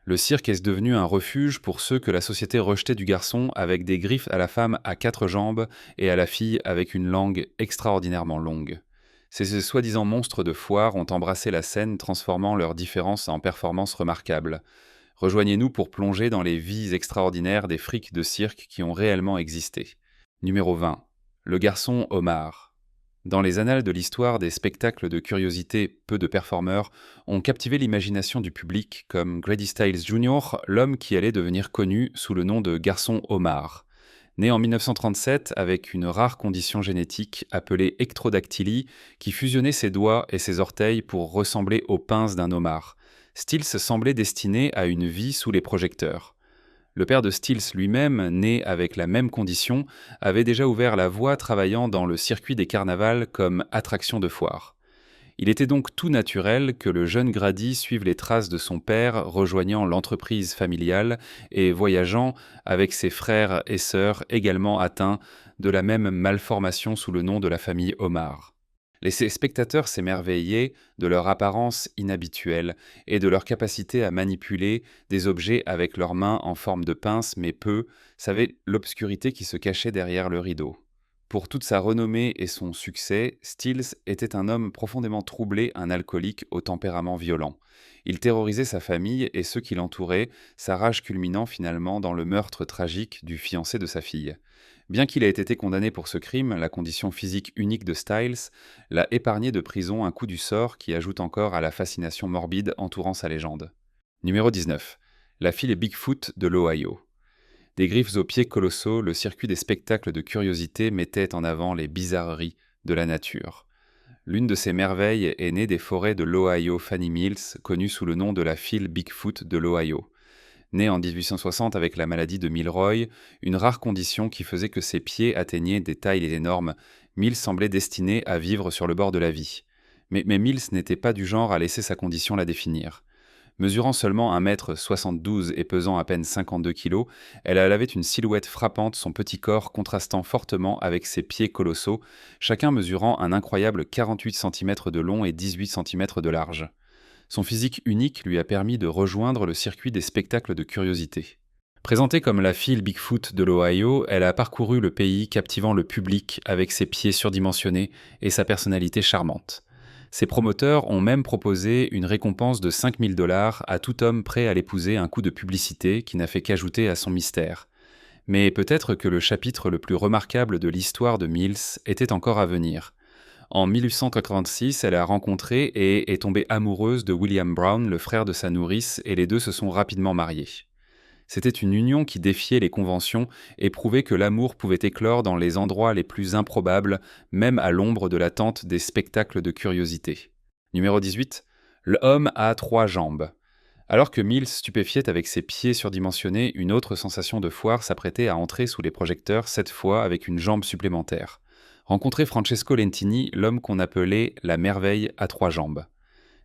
Le cirque est devenu un refuge pour ceux que la société rejetait du garçon, avec des griffes à la femme à 4 jambes et à la fille avec une langue extraordinairement longue. Ces soi-disant monstres de foire ont embrassé la scène, transformant leurs différences en performances remarquables. Rejoignez-nous pour plonger dans les vies extraordinaires des frics de cirque qui ont réellement existé. Numéro 20. Le garçon Omar. Dans les annales de l'histoire, des spectacles de curiosité peu de performeurs ont captivé l'imagination du public, comme Grady Stiles Jr., l'homme qui allait devenir connu sous le nom de garçon Omar. Né en 1937 avec une rare condition génétique appelée ectrodactylie qui fusionnait ses doigts et ses orteils pour ressembler aux pinces d'un homard, Stills semblait destiné à une vie sous les projecteurs. Le père de Stills lui-même, né avec la même condition, avait déjà ouvert la voie travaillant dans le circuit des carnavals comme attraction de foire. Il était donc tout naturel que le jeune Grady suive les traces de son père, rejoignant l'entreprise familiale et voyageant avec ses frères et sœurs également atteints de la même malformation sous le nom de la famille Omar. Les spectateurs s'émerveillaient de leur apparence inhabituelle et de leur capacité à manipuler des objets avec leurs mains en forme de pince, mais peu savaient l'obscurité qui se cachait derrière le rideau. Pour toute sa renommée et son succès, Stills était un homme profondément troublé, un alcoolique au tempérament violent. Il terrorisait sa famille et ceux qui l'entouraient, sa rage culminant finalement dans le meurtre tragique du fiancé de sa fille. Bien qu'il ait été condamné pour ce crime, la condition physique unique de Styles l'a épargné de prison un coup du sort qui ajoute encore à la fascination morbide entourant sa légende. Numéro 19. La file Bigfoot de l'Ohio. Des griffes aux pieds colossaux, le circuit des spectacles de curiosité mettait en avant les bizarreries de la nature. L'une de ces merveilles est née des forêts de l'Ohio Fanny Mills, connue sous le nom de la file Bigfoot de l'Ohio. Né en 1860 avec la maladie de Milroy, une rare condition qui faisait que ses pieds atteignaient des tailles énormes, Mills semblait destiné à vivre sur le bord de la vie. Mais Mills n'était pas du genre à laisser sa condition la définir. Mesurant seulement 1,72 m et pesant à peine 52 kg, elle avait une silhouette frappante, son petit corps contrastant fortement avec ses pieds colossaux, chacun mesurant un incroyable 48 cm de long et 18 cm de large. Son physique unique lui a permis de rejoindre le circuit des spectacles de curiosité. Présentée comme la file Bigfoot de l'Ohio, elle a parcouru le pays captivant le public avec ses pieds surdimensionnés et sa personnalité charmante. Ses promoteurs ont même proposé une récompense de 5 000 $ à tout homme prêt à l'épouser, un coup de publicité qui n'a fait qu'ajouter à son mystère. Mais peut-être que le chapitre le plus remarquable de l'histoire de Mills était encore à venir. En 1886, elle a rencontré et est tombée amoureuse de William Brown, le frère de sa nourrice, et les deux se sont rapidement mariés. C'était une union qui défiait les conventions et prouvait que l'amour pouvait éclore dans les endroits les plus improbables, même à l'ombre de la tente des spectacles de curiosité. Numéro 18. L'homme a 3 jambes. Alors que Mills stupéfiait avec ses pieds surdimensionnés, une autre sensation de foire s'apprêtait à entrer sous les projecteurs, cette fois avec une jambe supplémentaire. Rencontrer Francesco Lentini, l'homme qu'on appelait la merveille à 3 jambes.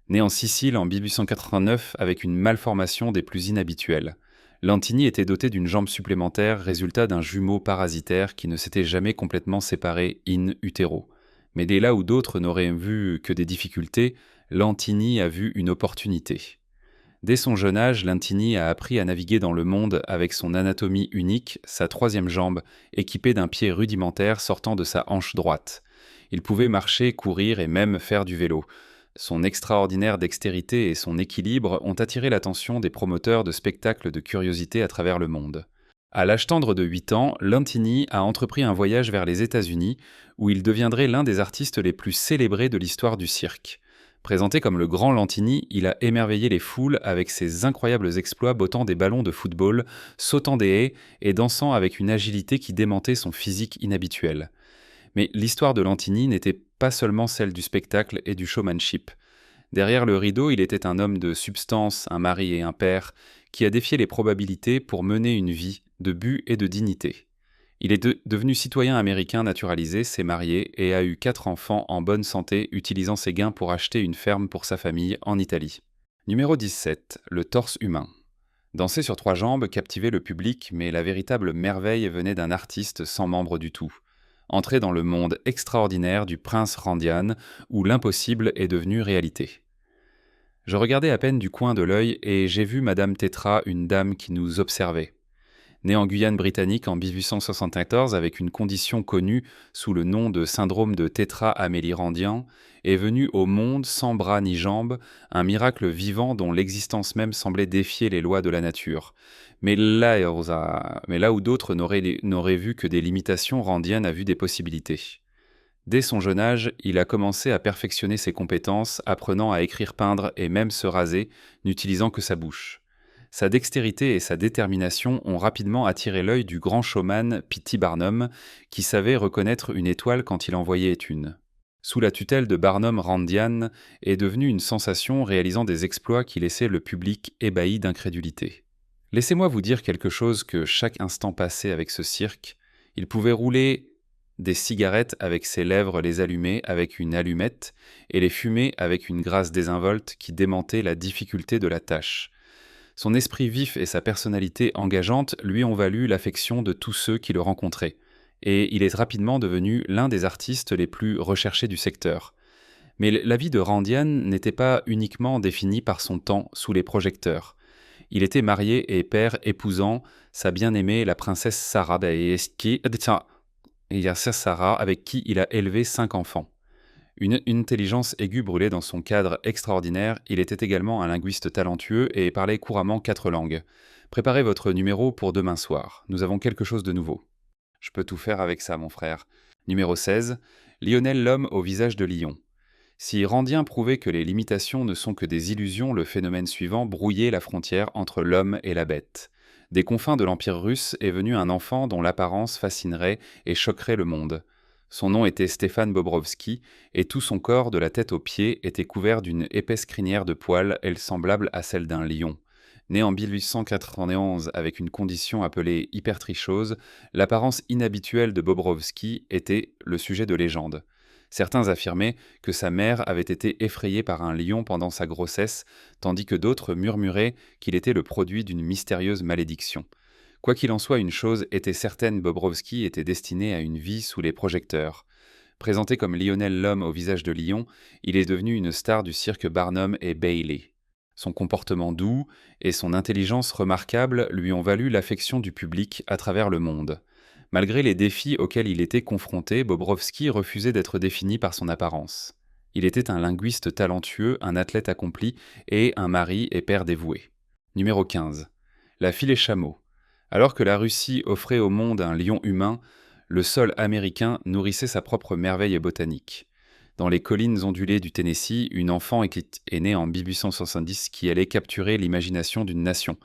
Né en Sicile en 1889 avec une malformation des plus inhabituelles. Lentini était doté d'une jambe supplémentaire, résultat d'un jumeau parasitaire qui ne s'était jamais complètement séparé in utero. Mais dès là où d'autres n'auraient vu que des difficultés, Lentini a vu une opportunité. Dès son jeune âge, Lentini a appris à naviguer dans le monde avec son anatomie unique, sa 3e jambe, équipée d'un pied rudimentaire sortant de sa hanche droite. Il pouvait marcher, courir et même faire du vélo. Son extraordinaire dextérité et son équilibre ont attiré l'attention des promoteurs de spectacles de curiosité à travers le monde. À l'âge tendre de 8 ans, Lentini a entrepris un voyage vers les États-Unis, où il deviendrait l'un des artistes les plus célébrés de l'histoire du cirque. Présenté comme le grand Lentini, il a émerveillé les foules avec ses incroyables exploits bottant des ballons de football, sautant des haies et dansant avec une agilité qui démentait son physique inhabituel. Mais l'histoire de Lentini n'était pas seulement celle du spectacle et du showmanship. Derrière le rideau, il était un homme de substance, un mari et un père, qui a défié les probabilités pour mener une vie de but et de dignité. Il est devenu citoyen américain naturalisé, s'est marié et a eu 4 enfants en bonne santé, utilisant ses gains pour acheter une ferme pour sa famille en Italie. Numéro 17. Le torse humain. Danser sur 3 jambes captivait le public, mais la véritable merveille venait d'un artiste sans membre du tout. Entrer dans le monde extraordinaire du prince Randian, où l'impossible est devenu réalité. Je regardais à peine du coin de l'œil et j'ai vu Madame Tétra, une dame qui nous observait. Née en Guyane britannique en 1874 avec une condition connue sous le nom de syndrome de Tétra-Amélie-Randien, est venue au monde sans bras ni jambes, un miracle vivant dont l'existence même semblait défier les lois de la nature. Mais là où d'autres n'auraient vu que des limitations, Randien a vu des possibilités. Dès son jeune âge, il a commencé à perfectionner ses compétences, apprenant à écrire, peindre et même se raser, n'utilisant que sa bouche. Sa dextérité et sa détermination ont rapidement attiré l'œil du grand showman P.T. Barnum, qui savait reconnaître une étoile quand il en voyait une. Sous la tutelle de Barnum, Randian est devenu une sensation réalisant des exploits qui laissaient le public ébahi d'incrédulité. Laissez-moi vous dire quelque chose que chaque instant passé avec ce cirque, il pouvait rouler des cigarettes avec ses lèvres les allumer avec une allumette et les fumer avec une grâce désinvolte qui démentait la difficulté de la tâche. Son esprit vif et sa personnalité engageante lui ont valu l'affection de tous ceux qui le rencontraient, et il est rapidement devenu l'un des artistes les plus recherchés du secteur. Mais la vie de Randian n'était pas uniquement définie par son temps sous les projecteurs. Il était marié et père épousant sa bien-aimée, la princesse Sarah, Sarah, avec qui il a élevé 5 enfants. Une intelligence aiguë brûlait dans son cadre extraordinaire, il était également un linguiste talentueux et parlait couramment 4 langues. Préparez votre numéro pour demain soir, nous avons quelque chose de nouveau. Je peux tout faire avec ça, mon frère. Numéro 16, Lionel l'homme au visage de lion. Si Randien prouvait que les limitations ne sont que des illusions, le phénomène suivant brouillait la frontière entre l'homme et la bête. Des confins de l'Empire russe est venu un enfant dont l'apparence fascinerait et choquerait le monde. Son nom était Stéphane Bobrovsky, et tout son corps, de la tête aux pieds, était couvert d'une épaisse crinière de poils, elle semblable à celle d'un lion. Né en 1891 avec une condition appelée hypertrichose, l'apparence inhabituelle de Bobrovsky était le sujet de légendes. Certains affirmaient que sa mère avait été effrayée par un lion pendant sa grossesse, tandis que d'autres murmuraient qu'il était le produit d'une mystérieuse malédiction. Quoi qu'il en soit, une chose était certaine, Bobrovsky était destiné à une vie sous les projecteurs. Présenté comme Lionel l'homme au visage de lion, il est devenu une star du cirque Barnum et Bailey. Son comportement doux et son intelligence remarquable lui ont valu l'affection du public à travers le monde. Malgré les défis auxquels il était confronté, Bobrovsky refusait d'être défini par son apparence. Il était un linguiste talentueux, un athlète accompli et un mari et père dévoué. Numéro 15. La file et chameau. Alors que la Russie offrait au monde un lion humain, le sol américain nourrissait sa propre merveille botanique. Dans les collines ondulées du Tennessee, une enfant est née en 1870 qui allait capturer l'imagination d'une nation.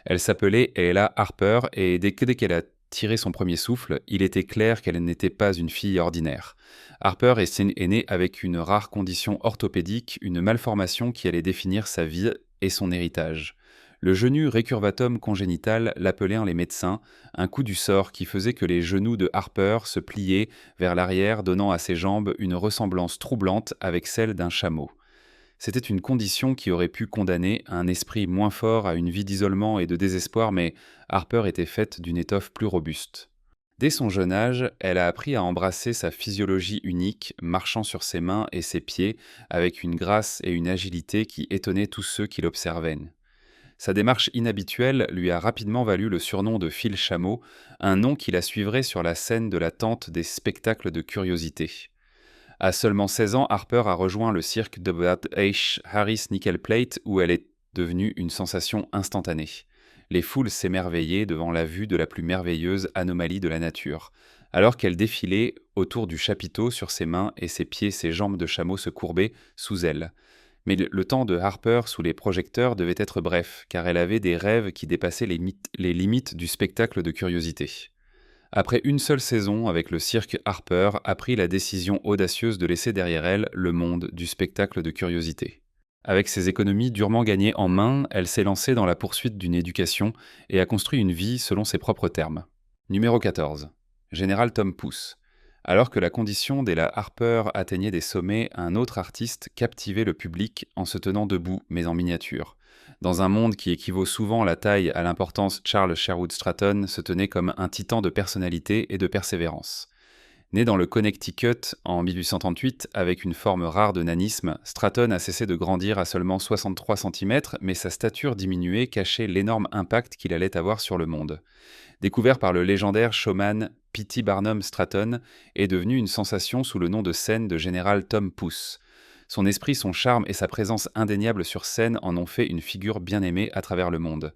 Elle s'appelait Ella Harper et dès qu'elle a tiré son premier souffle, il était clair qu'elle n'était pas une fille ordinaire. Harper est née avec une rare condition orthopédique, une malformation qui allait définir sa vie et son héritage. Le genou récurvatum congénital l'appelaient les médecins, un coup du sort qui faisait que les genoux de Harper se pliaient vers l'arrière, donnant à ses jambes une ressemblance troublante avec celle d'un chameau. C'était une condition qui aurait pu condamner un esprit moins fort à une vie d'isolement et de désespoir, mais Harper était faite d'une étoffe plus robuste. Dès son jeune âge, elle a appris à embrasser sa physiologie unique, marchant sur ses mains et ses pieds avec une grâce et une agilité qui étonnaient tous ceux qui l'observaient. Sa démarche inhabituelle lui a rapidement valu le surnom de Phil Chameau, un nom qui la suivrait sur la scène de la tente des spectacles de curiosité. À seulement 16 ans, Harper a rejoint le cirque de Bud H. Harris Nickel Plate où elle est devenue une sensation instantanée. Les foules s'émerveillaient devant la vue de la plus merveilleuse anomalie de la nature. Alors qu'elle défilait autour du chapiteau sur ses mains et ses pieds, ses jambes de chameau se courbaient sous elle. Mais le temps de Harper sous les projecteurs devait être bref, car elle avait des rêves qui dépassaient les limites du spectacle de curiosité. Après une seule saison avec le cirque, Harper a pris la décision audacieuse de laisser derrière elle le monde du spectacle de curiosité. Avec ses économies durement gagnées en main, elle s'est lancée dans la poursuite d'une éducation et a construit une vie selon ses propres termes. Numéro 14. Général Tom Pouce. Alors que la condition d'Ella Harper atteignait des sommets, un autre artiste captivait le public en se tenant debout, mais en miniature. Dans un monde qui équivaut souvent la taille à l'importance, Charles Sherwood Stratton se tenait comme un titan de personnalité et de persévérance. Né dans le Connecticut en 1838 avec une forme rare de nanisme, Stratton a cessé de grandir à seulement 63 cm, mais sa stature diminuée cachait l'énorme impact qu'il allait avoir sur le monde. Découvert par le légendaire showman P.T. Barnum Stratton, est devenu une sensation sous le nom de scène de général Tom Pouce. Son esprit, son charme et sa présence indéniable sur scène en ont fait une figure bien aimée à travers le monde.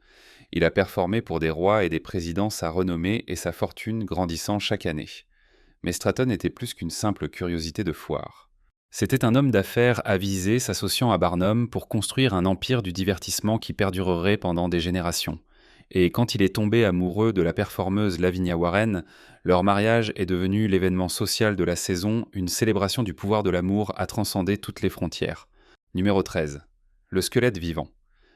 Il a performé pour des rois et des présidents, sa renommée et sa fortune grandissant chaque année. Mais Stratton était plus qu'une simple curiosité de foire. C'était un homme d'affaires avisé s'associant à Barnum pour construire un empire du divertissement qui perdurerait pendant des générations. Et quand il est tombé amoureux de la performeuse Lavinia Warren, leur mariage est devenu l'événement social de la saison, une célébration du pouvoir de l'amour à transcender toutes les frontières. Numéro 13. Le squelette vivant.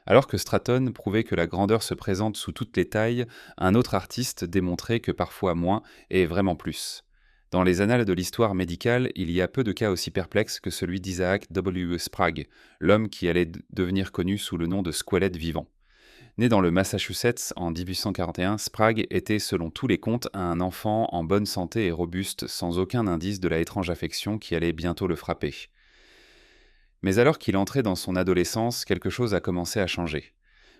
Alors que Stratton prouvait que la grandeur se présente sous toutes les tailles, un autre artiste démontrait que parfois moins est vraiment plus. Dans les annales de l'histoire médicale, il y a peu de cas aussi perplexes que celui d'Isaac W. Sprague, l'homme qui allait devenir connu sous le nom de squelette vivant. Né dans le Massachusetts en 1841, Sprague était, selon tous les contes, un enfant en bonne santé et robuste, sans aucun indice de la étrange affection qui allait bientôt le frapper. Mais alors qu'il entrait dans son adolescence, quelque chose a commencé à changer.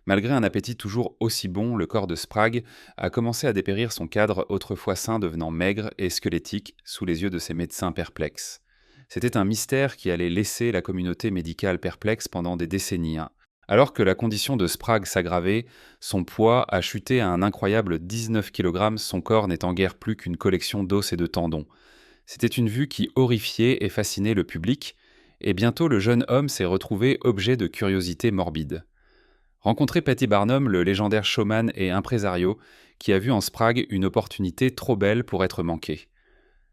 Malgré un appétit toujours aussi bon, le corps de Sprague a commencé à dépérir, son cadre autrefois sain devenant maigre et squelettique sous les yeux de ses médecins perplexes. C'était un mystère qui allait laisser la communauté médicale perplexe pendant des décennies. Alors que la condition de Sprague s'aggravait, son poids a chuté à un incroyable 19 kg, son corps n'étant guère plus qu'une collection d'os et de tendons. C'était une vue qui horrifiait et fascinait le public, et bientôt le jeune homme s'est retrouvé objet de curiosité morbide. Rencontrer P.T. Barnum, le légendaire showman et impresario, qui a vu en Sprague une opportunité trop belle pour être manquée.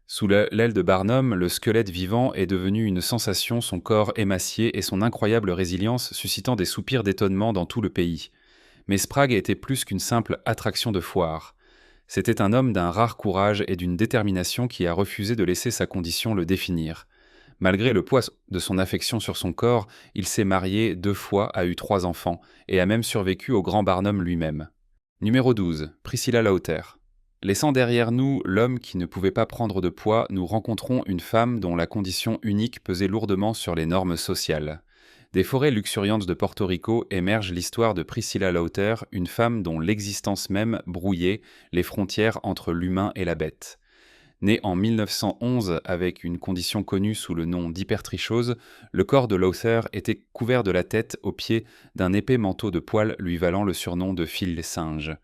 Sous l'aile de Barnum, le squelette vivant est devenu une sensation, son corps émacié et son incroyable résilience suscitant des soupirs d'étonnement dans tout le pays. Mais Sprague était plus qu'une simple attraction de foire. C'était un homme d'un rare courage et d'une détermination qui a refusé de laisser sa condition le définir. Malgré le poids de son affection sur son corps, il s'est marié 2 fois, a eu 3 enfants, et a même survécu au grand Barnum lui-même. Numéro 12. Priscilla Lauter. Laissant derrière nous l'homme qui ne pouvait pas prendre de poids, nous rencontrons une femme dont la condition unique pesait lourdement sur les normes sociales. Des forêts luxuriantes de Porto Rico émerge l'histoire de Priscilla Lauter, une femme dont l'existence même brouillait les frontières entre l'humain et la bête. Né en 1911 avec une condition connue sous le nom d'hypertrichose, le corps de Lauter était couvert de la tête aux pieds d'un épais manteau de poils lui valant le surnom de fil singe.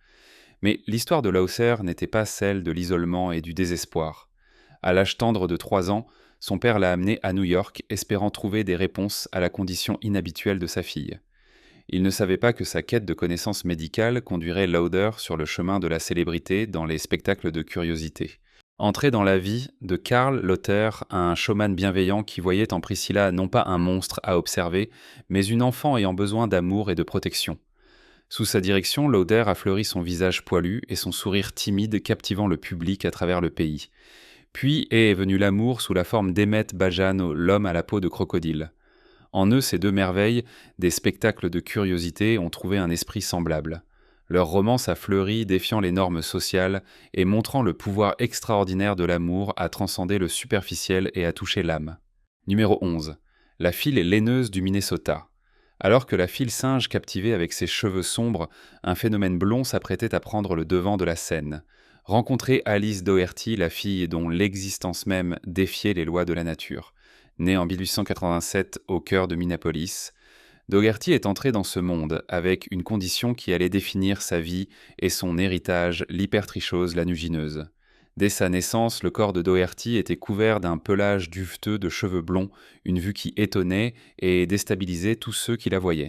Mais l'histoire de Lauter n'était pas celle de l'isolement et du désespoir. À l'âge tendre de 3 ans, son père l'a amenée à New York, espérant trouver des réponses à la condition inhabituelle de sa fille. Il ne savait pas que sa quête de connaissances médicales conduirait Lauter sur le chemin de la célébrité dans les spectacles de curiosité. Entrer dans la vie de Karl Lauter, un showman bienveillant qui voyait en Priscilla non pas un monstre à observer, mais une enfant ayant besoin d'amour et de protection. Sous sa direction, Lauter a fleuri son visage poilu et son sourire timide captivant le public à travers le pays. Puis est venu l'amour sous la forme d'Emmett Bajano, l'homme à la peau de crocodile. En eux, ces 2 merveilles, des spectacles de curiosité, ont trouvé un esprit semblable. Leur romance a fleuri, défiant les normes sociales et montrant le pouvoir extraordinaire de l'amour à transcender le superficiel et à toucher l'âme. Numéro 11. La file laineuse du Minnesota. Alors que la file singe captivait avec ses cheveux sombres, un phénomène blond s'apprêtait à prendre le devant de la scène. Rencontrer Alice Doherty, la fille dont l'existence même défiait les lois de la nature. Née en 1887 au cœur de Minneapolis, Doherty est entré dans ce monde avec une condition qui allait définir sa vie et son héritage, l'hypertrichose lanugineuse. Dès sa naissance, le corps de Doherty était couvert d'un pelage duveteux de cheveux blonds, une vue qui étonnait et déstabilisait tous ceux qui la voyaient.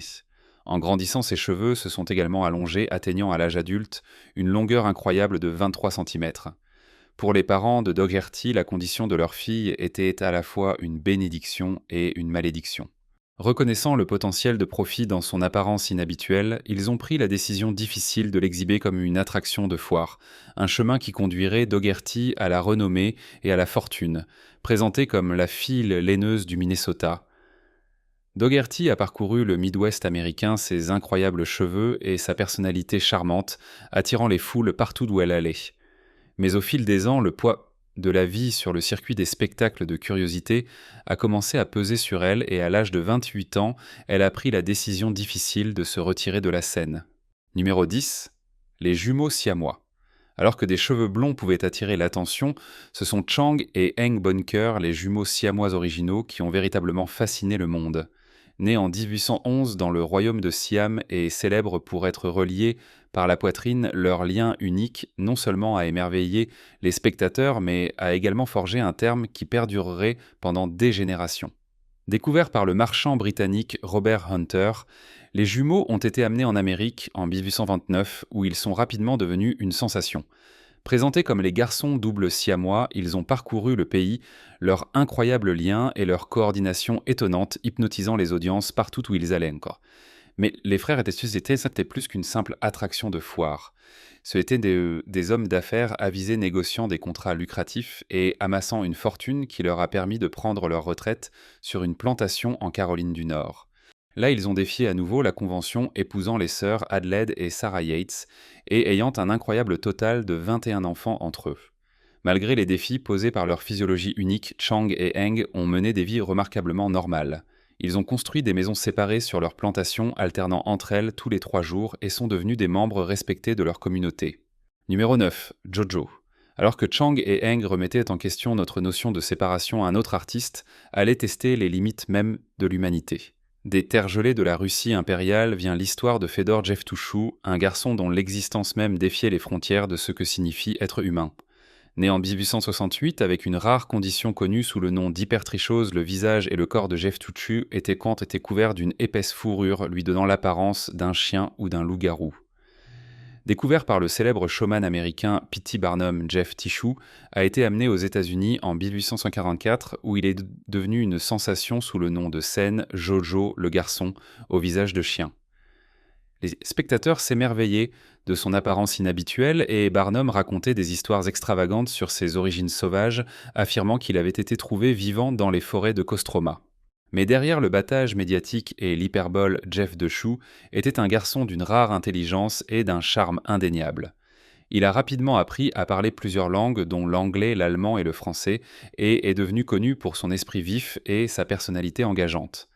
En grandissant, ses cheveux se sont également allongés, atteignant à l'âge adulte une longueur incroyable de 23 cm. Pour les parents de Doherty, la condition de leur fille était à la fois une bénédiction et une malédiction. Reconnaissant le potentiel de profit dans son apparence inhabituelle, ils ont pris la décision difficile de l'exhiber comme une attraction de foire, un chemin qui conduirait Doherty à la renommée et à la fortune, présentée comme la fille laineuse du Minnesota. Doherty a parcouru le Midwest américain, ses incroyables cheveux et sa personnalité charmante, attirant les foules partout d'où elle allait. Mais au fil des ans, le poids de la vie sur le circuit des spectacles de curiosité a commencé à peser sur elle et à l'âge de 28 ans, elle a pris la décision difficile de se retirer de la scène. Numéro 10. Les jumeaux siamois. Alors que des cheveux blonds pouvaient attirer l'attention, ce sont Chang et Heng Bonker, les jumeaux siamois originaux, qui ont véritablement fasciné le monde. Nés en 1811 dans le royaume de Siam et célèbres pour être reliés par la poitrine, leur lien unique non seulement a émerveillé les spectateurs, mais a également forgé un terme qui perdurerait pendant des générations. Découverts par le marchand britannique Robert Hunter, les jumeaux ont été amenés en Amérique en 1829, où ils sont rapidement devenus une sensation. Présentés comme les garçons doubles siamois, ils ont parcouru le pays, leur incroyable lien et leur coordination étonnante hypnotisant les audiences partout où ils allaient encore. Mais les frères étaient plus qu'une simple attraction de foire. Ce étaient des hommes d'affaires avisés négociant des contrats lucratifs et amassant une fortune qui leur a permis de prendre leur retraite sur une plantation en Caroline du Nord. Là, ils ont défié à nouveau la convention, épousant les sœurs Adelaide et Sarah Yates, et ayant un incroyable total de 21 enfants entre eux. Malgré les défis posés par leur physiologie unique, Chang et Heng ont mené des vies remarquablement normales. Ils ont construit des maisons séparées sur leur plantation, alternant entre elles tous les 3 jours, et sont devenus des membres respectés de leur communauté. Numéro 9. Jojo. Alors que Chang et Heng remettaient en question notre notion de séparation, un autre artiste allait tester les limites même de l'humanité. Des terres gelées de la Russie impériale vient l'histoire de Fedor Jevtouchou, un garçon dont l'existence même défiait les frontières de ce que signifie être humain. Né en 1868 avec une rare condition connue sous le nom d'hypertrichose, le visage et le corps de Jevtouchou étaient couverts d'une épaisse fourrure lui donnant l'apparence d'un chien ou d'un loup-garou. Découvert par le célèbre showman américain P.T. Barnum, Jeff Tichou a été amené aux États-Unis en 1844 où il est devenu une sensation sous le nom de scène Jojo le garçon au visage de chien. Les spectateurs s'émerveillaient de son apparence inhabituelle et Barnum racontait des histoires extravagantes sur ses origines sauvages, affirmant qu'il avait été trouvé vivant dans les forêts de Kostroma. Mais derrière le battage médiatique et l'hyperbole, Jeff Dechou était un garçon d'une rare intelligence et d'un charme indéniable. Il a rapidement appris à parler plusieurs langues, dont l'anglais, l'allemand et le français, et est devenu connu pour son esprit vif et sa personnalité engageante.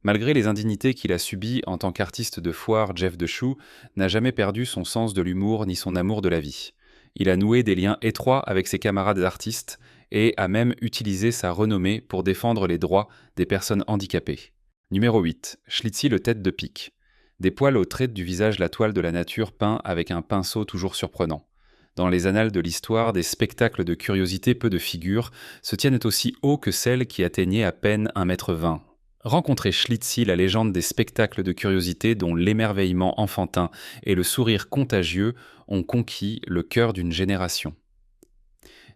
Malgré les indignités qu'il a subies en tant qu'artiste de foire, Jeff Dechou n'a jamais perdu son sens de l'humour ni son amour de la vie. Il a noué des liens étroits avec ses camarades artistes et a même utilisé sa renommée pour défendre les droits des personnes handicapées. Numéro 8. Schlitzie le tête de pique. Des poils aux traits du visage, la toile de la nature peint avec un pinceau toujours surprenant. Dans les annales de l'histoire, des spectacles de curiosité peu de figures se tiennent aussi haut que celles qui atteignaient à peine 1,20 m. Rencontrer Schlitzie, la légende des spectacles de curiosité dont l'émerveillement enfantin et le sourire contagieux ont conquis le cœur d'une génération.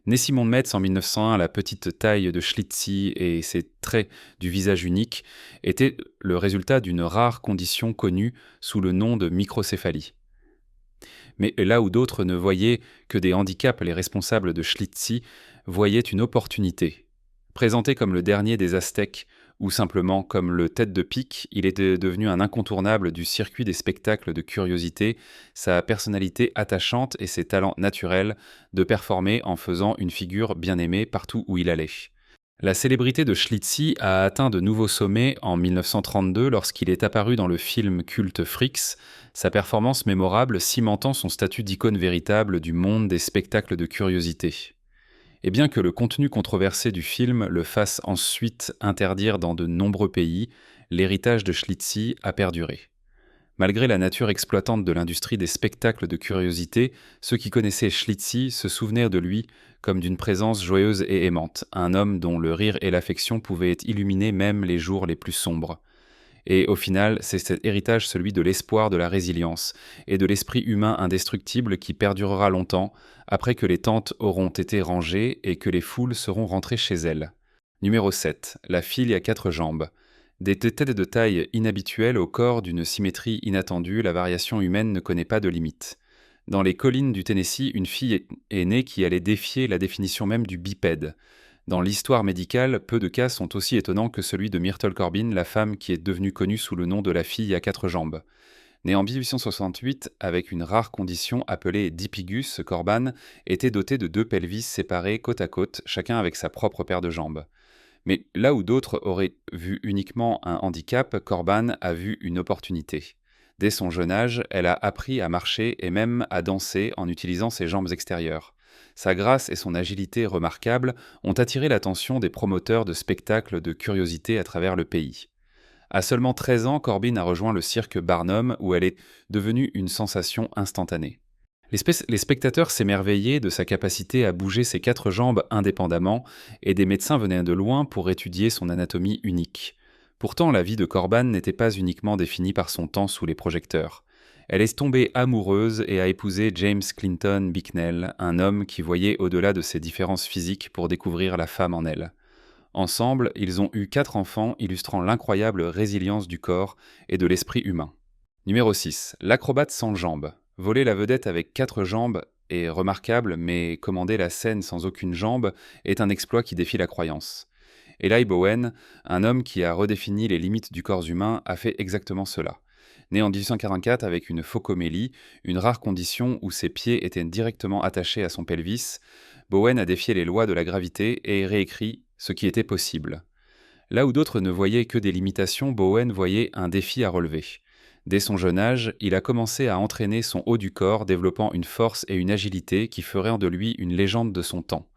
Né Simon de Metz en 1901, la petite taille de Schlitzie et ses traits du visage unique étaient le résultat d'une rare condition connue sous le nom de microcéphalie. Mais là où d'autres ne voyaient que des handicaps, les responsables de Schlitzie voyaient une opportunité. Présenté comme le dernier des Aztèques, ou simplement comme le tête de pique, il était devenu un incontournable du circuit des spectacles de curiosité, sa personnalité attachante et ses talents naturels de performer en faisant une figure bien aimée partout où il allait. La célébrité de Schlitzie a atteint de nouveaux sommets en 1932 lorsqu'il est apparu dans le film culte Freaks, sa performance mémorable cimentant son statut d'icône véritable du monde des spectacles de curiosité. Et bien que le contenu controversé du film le fasse ensuite interdire dans de nombreux pays, l'héritage de Schlitzie a perduré. Malgré la nature exploitante de l'industrie des spectacles de curiosité, ceux qui connaissaient Schlitzie se souvenaient de lui comme d'une présence joyeuse et aimante, un homme dont le rire et l'affection pouvaient illuminer même les jours les plus sombres. Et au final, c'est cet héritage, celui de l'espoir, de la résilience et de l'esprit humain indestructible qui perdurera longtemps après que les tentes auront été rangées et que les foules seront rentrées chez elles. Numéro 7. La fille à 4 jambes. Des têtes de taille inhabituelle au corps d'une symétrie inattendue, la variation humaine ne connaît pas de limite. Dans les collines du Tennessee, une fille est née qui allait défier la définition même du bipède. Dans l'histoire médicale, peu de cas sont aussi étonnants que celui de Myrtle Corbin, la femme qui est devenue connue sous le nom de la fille à 4 jambes. Né en 1868 avec une rare condition appelée dipigus, Corban était doté de deux pelvis séparés côte à côte, chacun avec sa propre paire de jambes. Mais là où d'autres auraient vu uniquement un handicap, Corban a vu une opportunité. Dès son jeune âge, elle a appris à marcher et même à danser en utilisant ses jambes extérieures. Sa grâce et son agilité remarquables ont attiré l'attention des promoteurs de spectacles de curiosité à travers le pays. À seulement 13 ans, Corbin a rejoint le cirque Barnum où elle est devenue une sensation instantanée. Les spectateurs s'émerveillaient de sa capacité à bouger ses quatre jambes indépendamment et des médecins venaient de loin pour étudier son anatomie unique. Pourtant, la vie de Corban n'était pas uniquement définie par son temps sous les projecteurs. Elle est tombée amoureuse et a épousé James Clinton Bicknell, un homme qui voyait au-delà de ses différences physiques pour découvrir la femme en elle. Ensemble, ils ont eu 4 enfants illustrant l'incroyable résilience du corps et de l'esprit humain. Numéro 6. L'acrobate sans jambes. Voler la vedette avec 4 jambes est remarquable, mais commander la scène sans aucune jambe est un exploit qui défie la croyance. Eli Bowen, un homme qui a redéfini les limites du corps humain, a fait exactement cela. Né en 1844 avec une phocomélie, une rare condition où ses pieds étaient directement attachés à son pelvis, Bowen a défié les lois de la gravité et réécrit ce qui était possible. Là où d'autres ne voyaient que des limitations, Bowen voyait un défi à relever. Dès son jeune âge, il a commencé à entraîner son haut du corps, développant une force et une agilité qui feraient de lui une légende de son temps.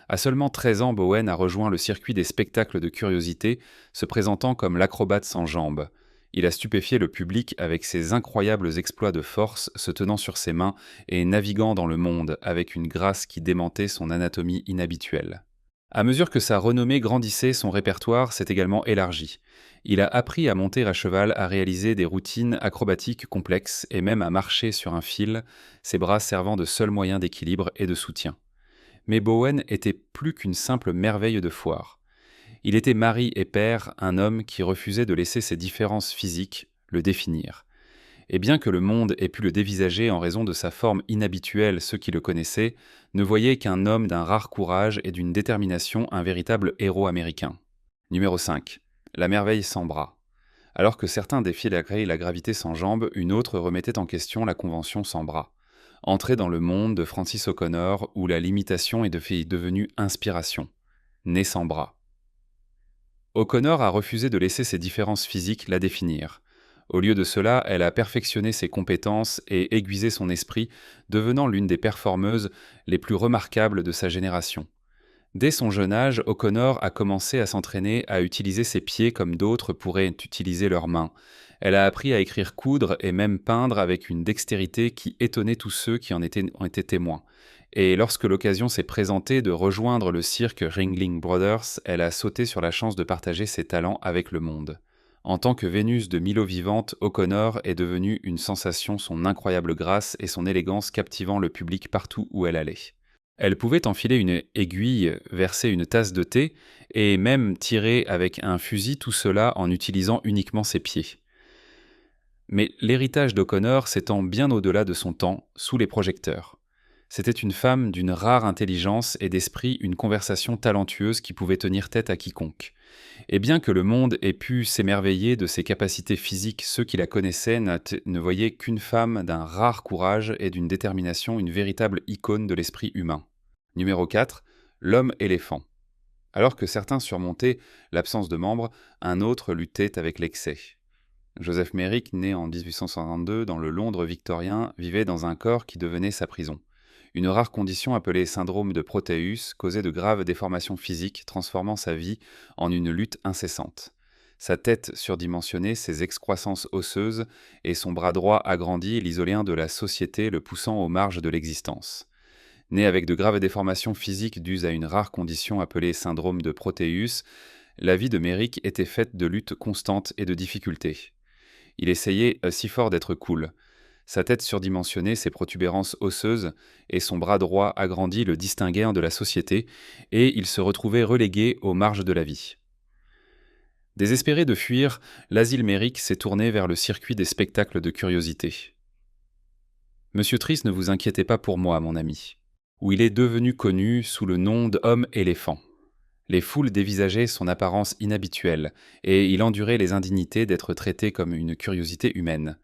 À seulement 13 ans, Bowen a rejoint le circuit des spectacles de curiosité, se présentant comme l'acrobate sans jambes. Il a stupéfié le public avec ses incroyables exploits de force, se tenant sur ses mains et naviguant dans le monde avec une grâce qui démentait son anatomie inhabituelle. À mesure que sa renommée grandissait, son répertoire s'est également élargi. Il a appris à monter à cheval, à réaliser des routines acrobatiques complexes et même à marcher sur un fil, ses bras servant de seul moyen d'équilibre et de soutien. Mais Bowen était plus qu'une simple merveille de foire. Il était mari et père, un homme qui refusait de laisser ses différences physiques le définir. Et bien que le monde ait pu le dévisager en raison de sa forme inhabituelle, ceux qui le connaissaient ne voyaient qu'un homme d'un rare courage et d'une détermination, un véritable héros américain. Numéro 5. La merveille sans bras. Alors que certains défiaient la gravité sans jambes, une autre remettait en question la convention sans bras. Entrée dans le monde de Francis O'Connor où la limitation est devenue inspiration. Né sans bras. O'Connor a refusé de laisser ses différences physiques la définir. Au lieu de cela, elle a perfectionné ses compétences et aiguisé son esprit, devenant l'une des performeuses les plus remarquables de sa génération. Dès son jeune âge, O'Connor a commencé à s'entraîner à utiliser ses pieds comme d'autres pourraient utiliser leurs mains. Elle a appris à écrire, coudre et même peindre avec une dextérité qui étonnait tous ceux qui ont été témoins. Et lorsque l'occasion s'est présentée de rejoindre le cirque Ringling Brothers, elle a sauté sur la chance de partager ses talents avec le monde. En tant que Vénus de Milo vivante, O'Connor est devenue une sensation, son incroyable grâce et son élégance captivant le public partout où elle allait. Elle pouvait enfiler une aiguille, verser une tasse de thé et même tirer avec un fusil, tout cela en utilisant uniquement ses pieds. Mais l'héritage d'O'Connor s'étend bien au-delà de son temps, sous les projecteurs. C'était une femme d'une rare intelligence et d'esprit, une conversation talentueuse qui pouvait tenir tête à quiconque. Et bien que le monde ait pu s'émerveiller de ses capacités physiques, ceux qui la connaissaient ne voyaient qu'une femme d'un rare courage et d'une détermination, une véritable icône de l'esprit humain. Numéro 4. L'homme-éléphant. Alors que certains surmontaient l'absence de membres, un autre luttait avec l'excès. Joseph Merrick, né en 1862 dans le Londres victorien, vivait dans un corps qui devenait sa prison. Une rare condition appelée syndrome de Proteus causait de graves déformations physiques, transformant sa vie en une lutte incessante. Sa tête surdimensionnée, ses excroissances osseuses et son bras droit agrandi l'isolèrent de la société, le poussant aux marges de l'existence. Né avec de graves déformations physiques dues à une rare condition appelée syndrome de Proteus, la vie de Merrick était faite de luttes constantes et de difficultés. Il essayait si fort d'être cool. Sa tête surdimensionnée, ses protubérances osseuses et son bras droit agrandi le distinguèrent de la société, et il se retrouvait relégué aux marges de la vie. Désespéré de fuir, l'asile Merrick s'est tourné vers le circuit des spectacles de curiosité. Monsieur Triste, ne vous inquiétez pas pour moi, mon ami, où il est devenu connu sous le nom d'homme-éléphant. Les foules dévisageaient son apparence inhabituelle, et il endurait les indignités d'être traité comme une curiosité humaine.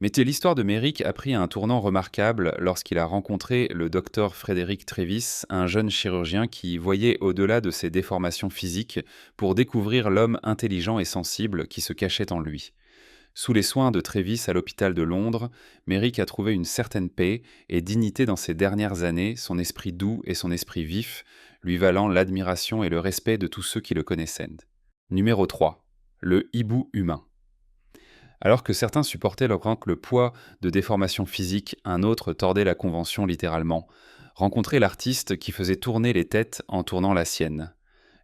Mais l'histoire de Merrick a pris un tournant remarquable lorsqu'il a rencontré le docteur Frédéric Trévis, un jeune chirurgien qui voyait au-delà de ses déformations physiques pour découvrir l'homme intelligent et sensible qui se cachait en lui. Sous les soins de Trévis à l'hôpital de Londres, Merrick a trouvé une certaine paix et dignité dans ses dernières années, son esprit doux et son esprit vif, lui valant l'admiration et le respect de tous ceux qui le connaissaient. Numéro 3. Le hibou humain. Alors que certains supportaient le poids de déformations physiques, un autre tordait la convention littéralement. Rencontrer l'artiste qui faisait tourner les têtes en tournant la sienne.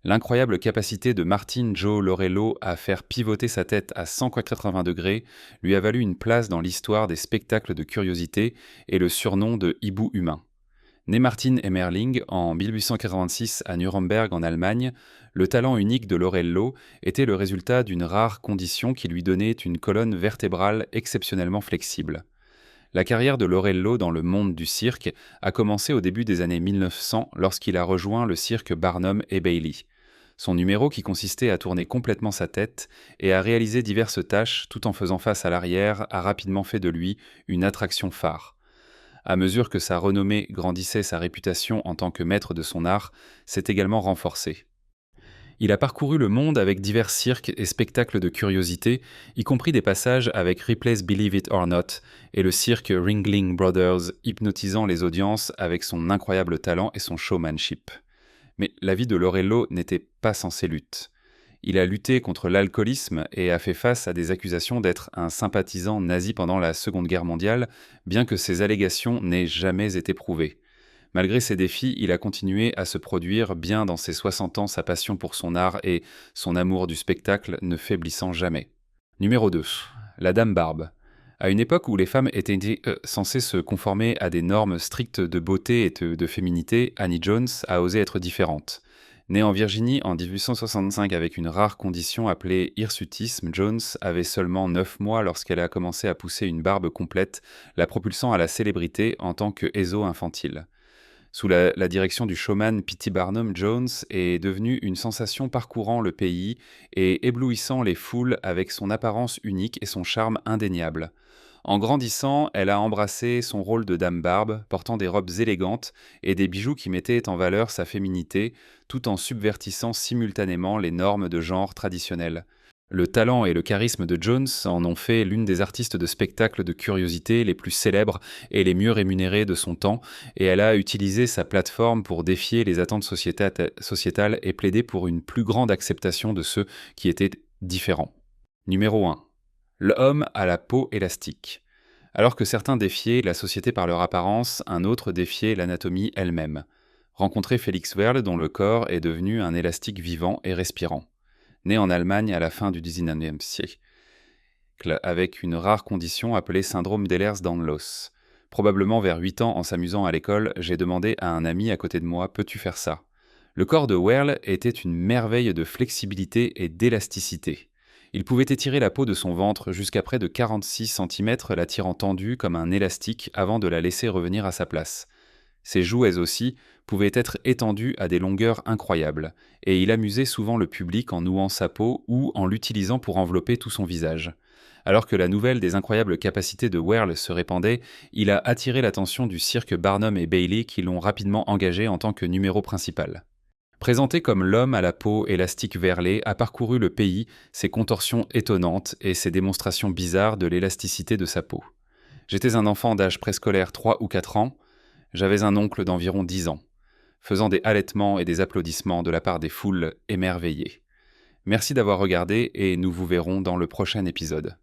L'incroyable capacité de Martin Joe Lorello à faire pivoter sa tête à 180 degrés lui a valu une place dans l'histoire des spectacles de curiosité et le surnom de hibou humain. Né Martin Emmerling en 1846 à Nuremberg en Allemagne, le talent unique de Lorello était le résultat d'une rare condition qui lui donnait une colonne vertébrale exceptionnellement flexible. La carrière de Lorello dans le monde du cirque a commencé au début des années 1900 lorsqu'il a rejoint le cirque Barnum et Bailey. Son numéro, qui consistait à tourner complètement sa tête et à réaliser diverses tâches tout en faisant face à l'arrière, a rapidement fait de lui une attraction phare. À mesure que sa renommée grandissait, sa réputation en tant que maître de son art s'est également renforcée. Il a parcouru le monde avec divers cirques et spectacles de curiosité, y compris des passages avec Ripley's Believe It or Not et le cirque Ringling Brothers, hypnotisant les audiences avec son incroyable talent et son showmanship. Mais la vie de Lorello n'était pas sans ses luttes. Il a lutté contre l'alcoolisme et a fait face à des accusations d'être un sympathisant nazi pendant la Seconde Guerre mondiale, bien que ces allégations n'aient jamais été prouvées. Malgré ces défis, il a continué à se produire bien dans ses 60 ans, sa passion pour son art et son amour du spectacle ne faiblissant jamais. Numéro 2. La Dame Barbe. À une époque où les femmes étaient censées se conformer à des normes strictes de beauté et de féminité, Annie Jones a osé être différente. Née en Virginie en 1865 avec une rare condition appelée hirsutisme, Jones avait seulement 9 mois lorsqu'elle a commencé à pousser une barbe complète, la propulsant à la célébrité en tant que héso infantile. Sous la direction du showman P.T. Barnum, Jones est devenue une sensation parcourant le pays et éblouissant les foules avec son apparence unique et son charme indéniable. En grandissant, elle a embrassé son rôle de Dame Barbe, portant des robes élégantes et des bijoux qui mettaient en valeur sa féminité, tout en subvertissant simultanément les normes de genre traditionnelles. Le talent et le charisme de Jones en ont fait l'une des artistes de spectacles de curiosité les plus célèbres et les mieux rémunérées de son temps, et elle a utilisé sa plateforme pour défier les attentes sociétales et plaider pour une plus grande acceptation de ceux qui étaient différents. Numéro 1. L'homme à la peau élastique. Alors que certains défiaient la société par leur apparence, un autre défiait l'anatomie elle-même. Rencontrer Félix Werle, dont le corps est devenu un élastique vivant et respirant. Né en Allemagne à la fin du XIXe siècle, avec une rare condition appelée syndrome d'Ehlers-Danlos. Probablement vers 8 ans, en s'amusant à l'école, j'ai demandé à un ami à côté de moi « Peux-tu faire ça ?» Le corps de Werle était une merveille de flexibilité et d'élasticité. Il pouvait étirer la peau de son ventre jusqu'à près de 46 cm, la tirant tendue comme un élastique avant de la laisser revenir à sa place. Ses joues, elles aussi, pouvaient être étendues à des longueurs incroyables, et il amusait souvent le public en nouant sa peau ou en l'utilisant pour envelopper tout son visage. Alors que la nouvelle des incroyables capacités de Werle se répandait, il a attiré l'attention du cirque Barnum et Bailey qui l'ont rapidement engagé en tant que numéro principal. Présenté comme l'homme à la peau élastique Werle a parcouru le pays, ses contorsions étonnantes et ses démonstrations bizarres de l'élasticité de sa peau. J'étais un enfant d'âge préscolaire 3 ou 4 ans, j'avais un oncle d'environ 10 ans, faisant des halètements et des applaudissements de la part des foules émerveillées. Merci d'avoir regardé et nous vous verrons dans le prochain épisode.